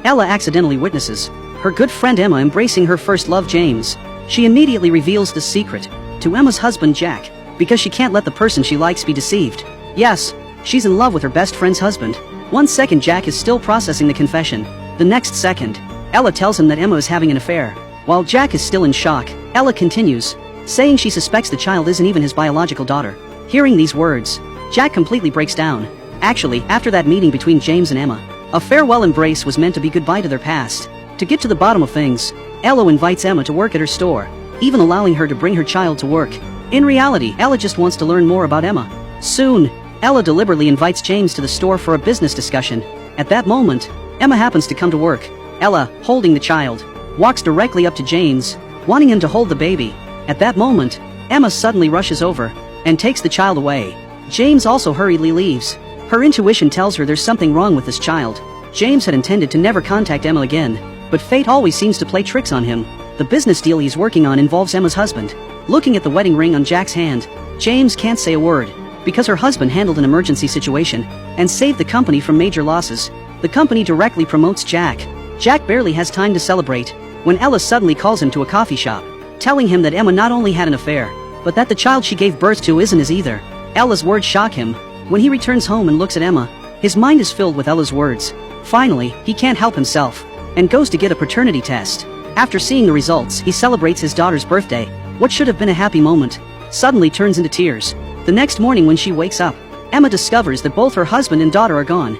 Ella accidentally witnesses her good friend Emma embracing her first love James. She immediately reveals the secret to Emma's husband Jack, because she can't let the person she likes be deceived. Yes, she's in love with her best friend's husband. 1 second Jack is still processing the confession. The next second, Ella tells him that Emma is having an affair. While Jack is still in shock, Ella continues, saying she suspects the child isn't even his biological daughter. Hearing these words, Jack completely breaks down. Actually, after that meeting between James and Emma, a farewell embrace was meant to be goodbye to their past. To get to the bottom of things, Ella invites Emma to work at her store, even allowing her to bring her child to work. In reality, Ella just wants to learn more about Emma. Soon, Ella deliberately invites James to the store for a business discussion. At that moment, Emma happens to come to work. Ella, holding the child, walks directly up to James, wanting him to hold the baby. At that moment, Emma suddenly rushes over and takes the child away. James also hurriedly leaves. Her intuition tells her there's something wrong with this child. James had intended to never contact Emma again, but fate always seems to play tricks on him. The business deal he's working on involves Emma's husband. Looking at the wedding ring on Jack's hand, James can't say a word, because her husband handled an emergency situation and saved the company from major losses. The company directly promotes Jack. Jack barely has time to celebrate when Ella suddenly calls him to a coffee shop, telling him that Emma not only had an affair, but that the child she gave birth to isn't his either. Ella's words shock him. When he returns home and looks at Emma, his mind is filled with Ella's words. Finally, he can't help himself and goes to get a paternity test. After seeing the results, he celebrates his daughter's birthday. What should have been a happy moment suddenly turns into tears. The next morning when she wakes up, Emma discovers that both her husband and daughter are gone.